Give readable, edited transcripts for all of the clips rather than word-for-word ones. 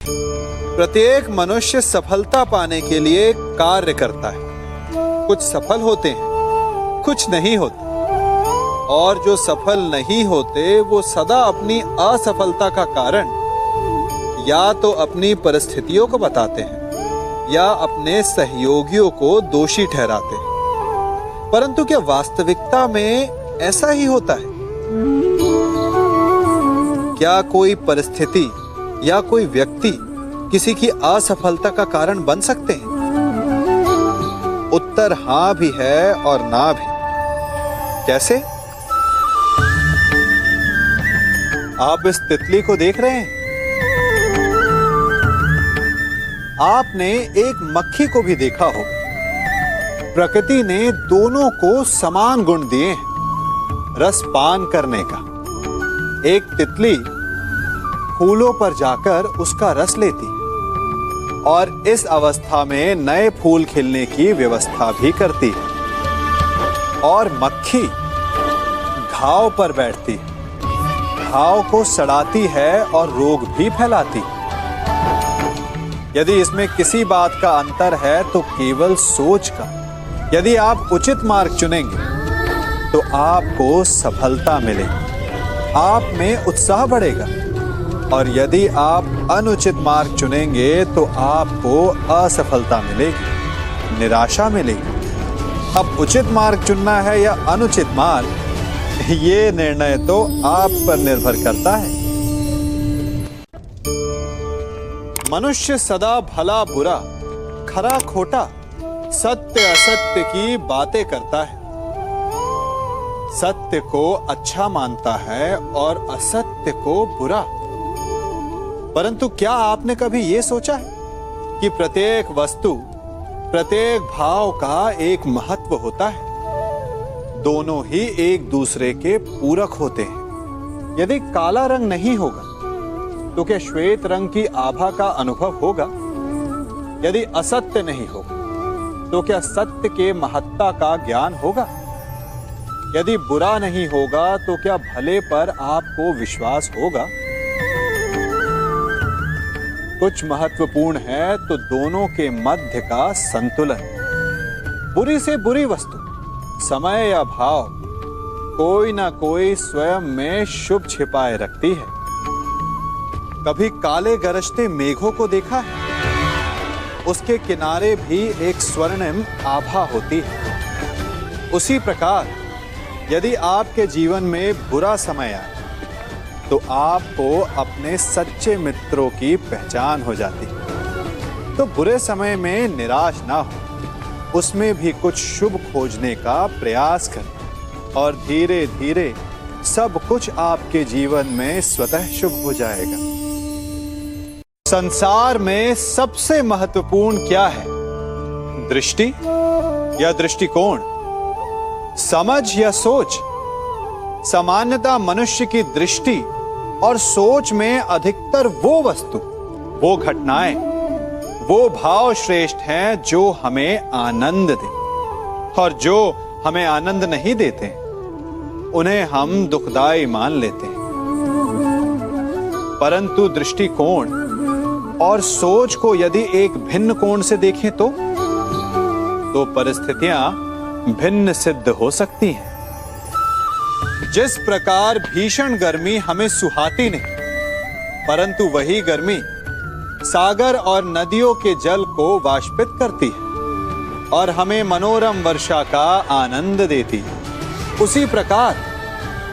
प्रत्येक मनुष्य सफलता पाने के लिए कार्य करता है। कुछ सफल होते हैं, कुछ नहीं होते, और जो सफल नहीं होते वो सदा अपनी असफलता का कारण या तो अपनी परिस्थितियों को बताते हैं या अपने सहयोगियों को दोषी ठहराते हैं। परंतु क्या वास्तविकता में ऐसा ही होता है? क्या कोई परिस्थिति या कोई व्यक्ति किसी की असफलता का कारण बन सकते हैं? उत्तर हां भी है और ना भी। कैसे? आप इस तितली को देख रहे हैं? आपने एक मक्खी को भी देखा होगा। प्रकृति ने दोनों को समान गुण दिए हैं रस पान करने का। एक तितली फूलों पर जाकर उसका रस लेती और इस अवस्था में नए फूल खिलने की व्यवस्था भी करती है, और मक्खी घाव पर बैठती है, घाव को सड़ाती है और रोग भी फैलाती है। यदि इसमें किसी बात का अंतर है तो केवल सोच का। यदि आप उचित मार्ग चुनेंगे तो आपको सफलता मिलेगी, आप में उत्साह बढ़ेगा, और यदि आप अनुचित मार्ग चुनेंगे तो आपको असफलता मिलेगी, निराशा मिलेगी। अब उचित मार्ग चुनना है या अनुचित मार्ग, ये निर्णय तो आप पर निर्भर करता है। मनुष्य सदा भला बुरा, खरा खोटा, सत्य असत्य की बातें करता है। सत्य को अच्छा मानता है और असत्य को बुरा। परंतु क्या आपने कभी यह सोचा है कि प्रत्येक वस्तु, प्रत्येक भाव का एक महत्व होता है? दोनों ही एक दूसरे के पूरक होते हैं। यदि काला रंग नहीं होगा तो क्या श्वेत रंग की आभा का अनुभव होगा? यदि असत्य नहीं होगा तो क्या सत्य के महत्ता का ज्ञान होगा? यदि बुरा नहीं होगा तो क्या भले पर आपको विश्वास होगा? कुछ महत्वपूर्ण है तो दोनों के मध्य का संतुलन। बुरी से बुरी वस्तु, समय या भाव, कोई ना कोई स्वयं में शुभ छिपाए रखती है। कभी काले गरजते मेघों को देखा है? उसके किनारे भी एक स्वर्णिम आभा होती है। उसी प्रकार यदि आपके जीवन में बुरा समय आए तो आपको अपने सच्चे मित्रों की पहचान हो जाती है। तो बुरे समय में निराश ना हो, उसमें भी कुछ शुभ खोजने का प्रयास करें, और धीरे धीरे सब कुछ आपके जीवन में स्वतः शुभ हो जाएगा। संसार में सबसे महत्वपूर्ण क्या है? दृष्टि या दृष्टिकोण, समझ या सोच? सामान्यतः मनुष्य की दृष्टि और सोच में अधिकतर वो वस्तु, वो घटनाएं, वो भाव श्रेष्ठ हैं जो हमें आनंद दे, और जो हमें आनंद नहीं देते उन्हें हम दुखदाई मान लेते हैं। परंतु दृष्टिकोण और सोच को यदि एक भिन्न कोण से देखें तो परिस्थितियां भिन्न सिद्ध हो सकती हैं। जिस प्रकार भीषण गर्मी हमें सुहाती नहीं, परंतु वही गर्मी सागर और नदियों के जल को वाष्पित करती है और हमें मनोरम वर्षा का आनंद देती है, उसी प्रकार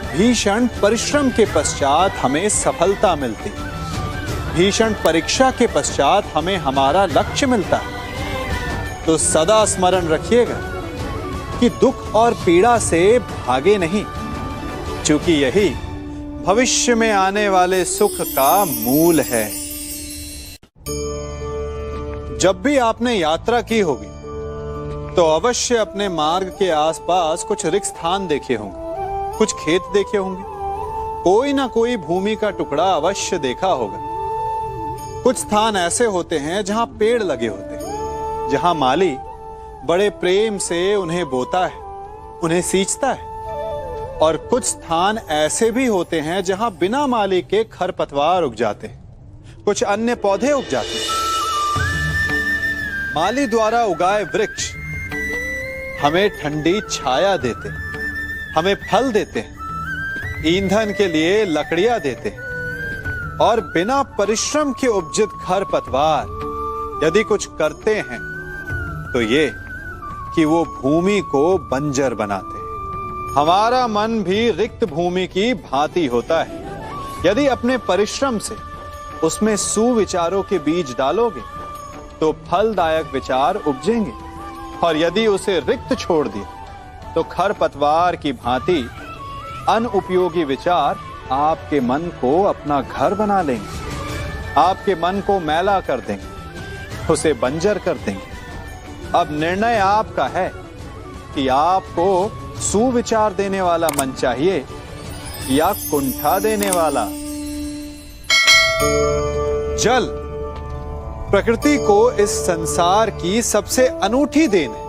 भीषण परिश्रम के पश्चात हमें सफलता मिलती है। भीषण परीक्षा के पश्चात हमें हमारा लक्ष्य मिलता है। तो सदा स्मरण रखिएगा कि दुख और पीड़ा से भागे नहीं, क्योंकि यही भविष्य में आने वाले सुख का मूल है। जब भी आपने यात्रा की होगी तो अवश्य अपने मार्ग के आसपास कुछ रिक्त स्थान देखे होंगे, कुछ खेत देखे होंगे, कोई ना कोई भूमि का टुकड़ा अवश्य देखा होगा। कुछ स्थान ऐसे होते हैं जहां पेड़ लगे होते हैं, जहां माली बड़े प्रेम से उन्हें बोता है, उन्हें सींचता है, और कुछ स्थान ऐसे भी होते हैं जहां बिना माली के खरपतवार उग जाते हैं, कुछ अन्य पौधे उग जाते हैं। माली द्वारा उगाए वृक्ष हमें ठंडी छाया देते, हमें फल देते, ईंधन के लिए लकड़ियां देते, और बिना परिश्रम के उपजित खरपतवार यदि कुछ करते हैं तो ये कि वो भूमि को बंजर बनाते हैं। हमारा मन भी रिक्त भूमि की भांति होता है। यदि अपने परिश्रम से उसमें सुविचारों के बीज डालोगे तो फलदायक विचार उपजेंगे, और यदि उसे रिक्त छोड़ दिया तो खरपतवार की भांति अनुपयोगी विचार आपके मन को अपना घर बना लेंगे, आपके मन को मैला कर देंगे, उसे बंजर कर देंगे। अब निर्णय आपका है कि आपको सुविचार देने वाला मन चाहिए या कुंठा देने वाला। जल प्रकृति को इस संसार की सबसे अनूठी देन है।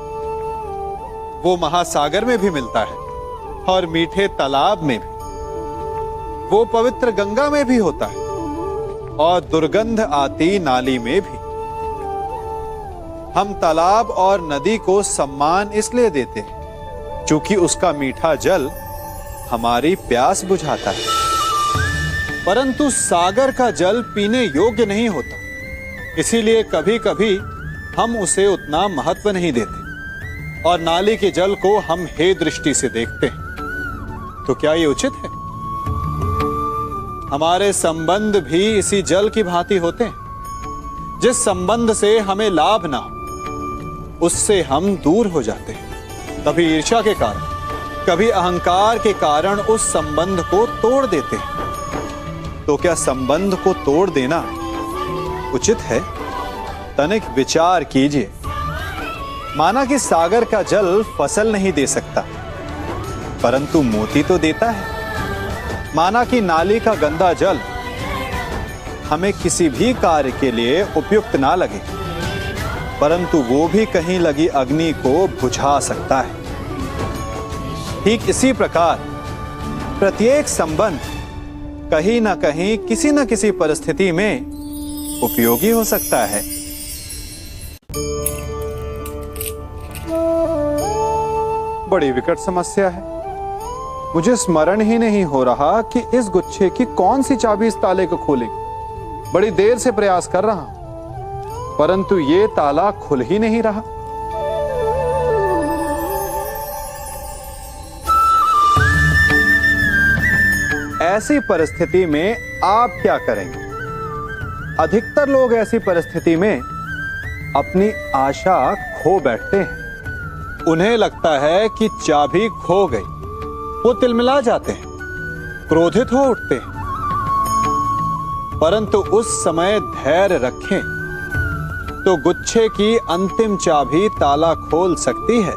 वो महासागर में भी मिलता है और मीठे तालाब में भी, वो पवित्र गंगा में भी होता है और दुर्गंध आती नाली में भी। हम तालाब और नदी को सम्मान इसलिए देते हैं क्योंकि उसका मीठा जल हमारी प्यास बुझाता है, परंतु सागर का जल पीने योग्य नहीं होता, इसीलिए कभी कभी हम उसे उतना महत्व नहीं देते और नाली के जल को हम हे दृष्टि से देखते हैं। तो क्या ये उचित है? हमारे संबंध भी इसी जल की भांति होते हैं। जिस संबंध से हमें लाभ ना हो उससे हम दूर हो जाते हैं। कभी ईर्ष्या के कारण, कभी अहंकार के कारण उस संबंध को तोड़ देते हैं। तो क्या संबंध को तोड़ देना उचित है? तनिक विचार कीजिए। माना कि सागर का जल फसल नहीं दे सकता, परंतु मोती तो देता है। माना कि नाली का गंदा जल हमें किसी भी कार्य के लिए उपयुक्त ना लगे, परंतु वो भी कहीं लगी अग्नि को बुझा सकता है। ठीक इसी प्रकार प्रत्येक संबंध कहीं ना कहीं किसी न किसी परिस्थिति में उपयोगी हो सकता है। बड़ी विकट समस्या है। मुझे स्मरण ही नहीं हो रहा कि इस गुच्छे की कौन सी चाबी इस ताले को खोलेगी। बड़ी देर से प्रयास कर रहा हूं, परंतु ये ताला खुल ही नहीं रहा। ऐसी परिस्थिति में आप क्या करेंगे? अधिकतर लोग ऐसी परिस्थिति में अपनी आशा खो बैठते हैं। उन्हें लगता है कि चाबी खो गई। वो तिलमिला जाते हैं, क्रोधित हो उठते हैं, परंतु उस समय धैर्य रखें तो गुच्छे की अंतिम चाबी ताला खोल सकती है।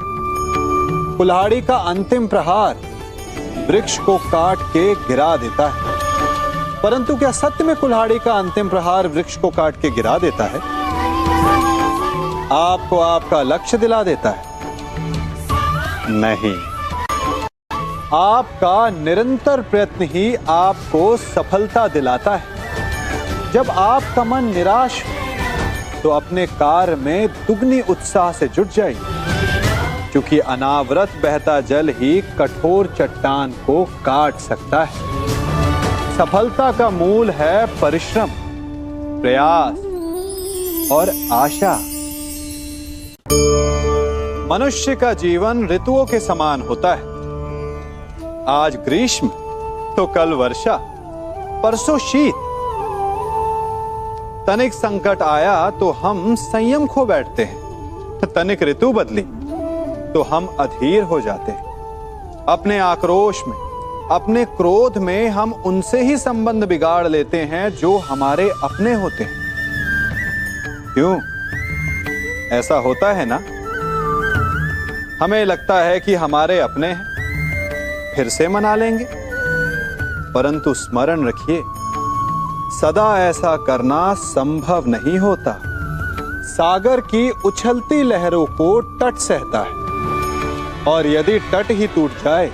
कुल्हाड़ी का अंतिम प्रहार वृक्ष को काट के गिरा देता है, परंतु क्या सत्य में कुल्हाड़ी का अंतिम प्रहार वृक्ष को काट के गिरा देता है? आपको आपका लक्ष्य दिला देता है? नहीं, आपका निरंतर प्रयत्न ही आपको सफलता दिलाता है। जब आपका मन निराश हो तो अपने कार्य में दुगनी उत्साह से जुट जाइए, क्योंकि अनावरत बहता जल ही कठोर चट्टान को काट सकता है। सफलता का मूल है परिश्रम, प्रयास और आशा। मनुष्य का जीवन ऋतुओं के समान होता है। आज ग्रीष्म तो कल वर्षा, परसों शीत। तनिक संकट आया तो हम संयम खो बैठते हैं, तनिक ऋतु बदली तो हम अधीर हो जाते हैं। अपने आक्रोश में, अपने क्रोध में हम उनसे ही संबंध बिगाड़ लेते हैं जो हमारे अपने होते हैं। क्यों ऐसा होता है ना? हमें लगता है कि हमारे अपने हैं, फिर से मना लेंगे, परंतु स्मरण रखिए, सदा ऐसा करना संभव नहीं होता। सागर की उछलती लहरों को तट सहता है, और यदि तट ही टूट जाए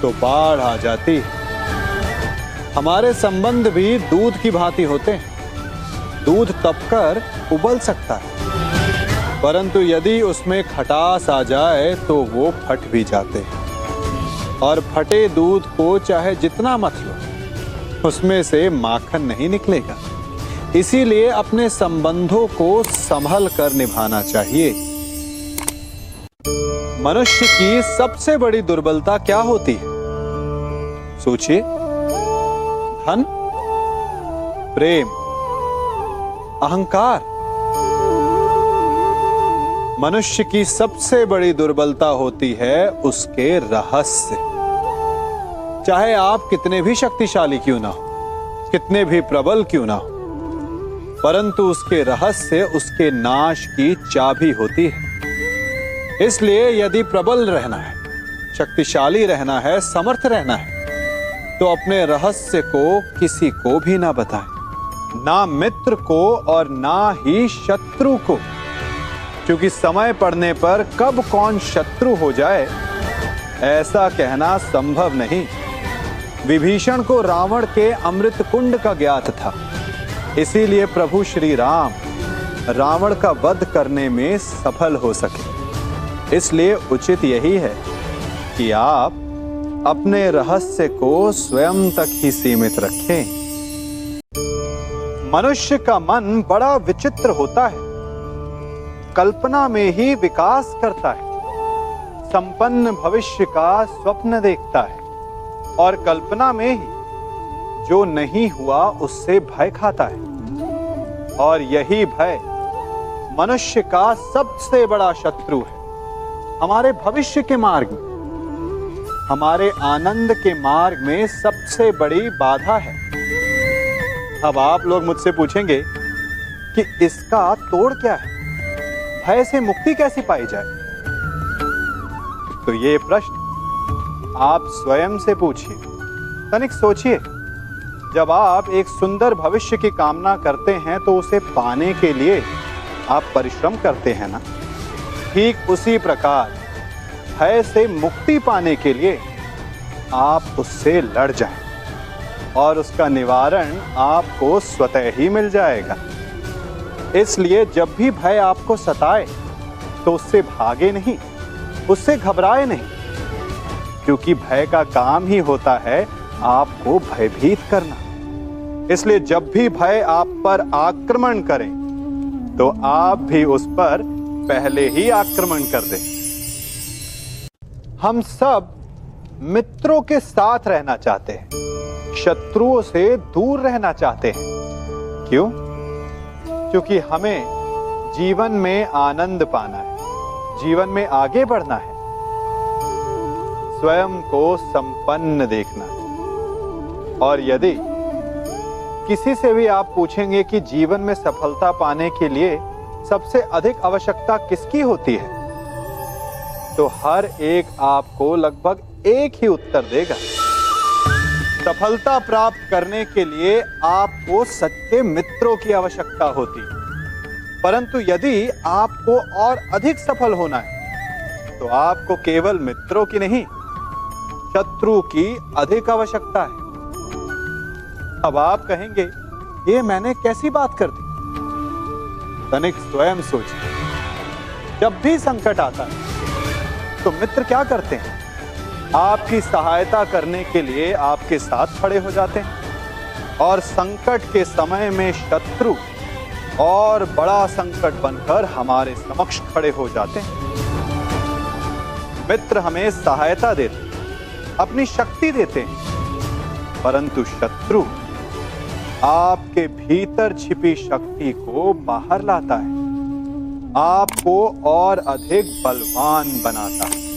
तो बाढ़ आ जाती है। हमारे संबंध भी दूध की भांति होते हैं। दूध तपकर उबल सकता है, परंतु यदि उसमें खटास आ जाए तो वो फट भी जाते हैं। और फटे दूध को चाहे जितना मथ लो, उसमें से माखन नहीं निकलेगा। इसीलिए अपने संबंधों को संभल कर निभाना चाहिए। मनुष्य की सबसे बड़ी दुर्बलता क्या होती है? सोचिए। धन, प्रेम, अहंकार। मनुष्य की सबसे बड़ी दुर्बलता होती है उसके रहस्य। चाहे आप कितने भी शक्तिशाली क्यों ना हो, कितने भी प्रबल क्यों ना हो, परंतु उसके रहस्य उसके नाश की चाबी होती है। इसलिए यदि प्रबल रहना है, शक्तिशाली रहना है, समर्थ रहना है, तो अपने रहस्य को किसी को भी ना बताएं, ना मित्र को और ना ही शत्रु को, क्योंकि समय पड़ने पर कब कौन शत्रु हो जाए ऐसा कहना संभव नहीं। विभीषण को रावण के अमृत कुंड का ज्ञात था, इसीलिए प्रभु श्री राम रावण का वध करने में सफल हो सके। इसलिए उचित यही है कि आप अपने रहस्य को स्वयं तक ही सीमित रखें। मनुष्य का मन बड़ा विचित्र होता है, कल्पना में ही विकास करता है, संपन्न भविष्य का स्वप्न देखता है और कल्पना में ही जो नहीं हुआ उससे भय खाता है। और यही भय मनुष्य का सबसे बड़ा शत्रु है। हमारे भविष्य के मार्ग में, हमारे आनंद के मार्ग में सबसे बड़ी बाधा है। अब आप लोग मुझसे पूछेंगे कि इसका तोड़ क्या है, भय से मुक्ति कैसी पाई जाए? तो ये प्रश्न आप स्वयं से पूछिए। तनिक सोचिए, जब आप एक सुंदर भविष्य की कामना करते हैं तो उसे पाने के लिए आप परिश्रम करते हैं ना। ठीक उसी प्रकार भय से मुक्ति पाने के लिए आप उससे लड़ जाएं और उसका निवारण आपको स्वतः ही मिल जाएगा। इसलिए जब भी भय आपको सताए तो उससे भागे नहीं, उससे घबराए नहीं, क्योंकि भय का काम ही होता है आपको भयभीत करना। इसलिए जब भी भय आप पर आक्रमण करें तो आप भी उस पर पहले ही आक्रमण कर दें। हम सब मित्रों के साथ रहना चाहते हैं, शत्रुओं से दूर रहना चाहते हैं। क्यों? क्योंकि हमें जीवन में आनंद पाना है, जीवन में आगे बढ़ना है, स्वयं को संपन्न देखना है। और यदि किसी से भी आप पूछेंगे कि जीवन में सफलता पाने के लिए सबसे अधिक आवश्यकता किसकी होती है, तो हर एक आपको लगभग एक ही उत्तर देगा। सफलता प्राप्त करने के लिए आपको सच्चे मित्रों की आवश्यकता होती है। परंतु यदि आपको और अधिक सफल होना है तो आपको केवल मित्रों की नहीं, शत्रु की अधिक आवश्यकता है। अब आप कहेंगे, ये मैंने कैसी बात कर दी? तनिक स्वयं सोचिए। जब भी संकट आता है तो मित्र क्या करते हैं? आपकी सहायता करने के लिए आपके साथ खड़े हो जाते हैं। और संकट के समय में शत्रु और बड़ा संकट बनकर हमारे समक्ष खड़े हो जाते हैं। मित्र हमें सहायता देते हैं, अपनी शक्ति देते हैं, परंतु शत्रु आपके भीतर छिपी शक्ति को बाहर लाता है, आपको और अधिक बलवान बनाता है।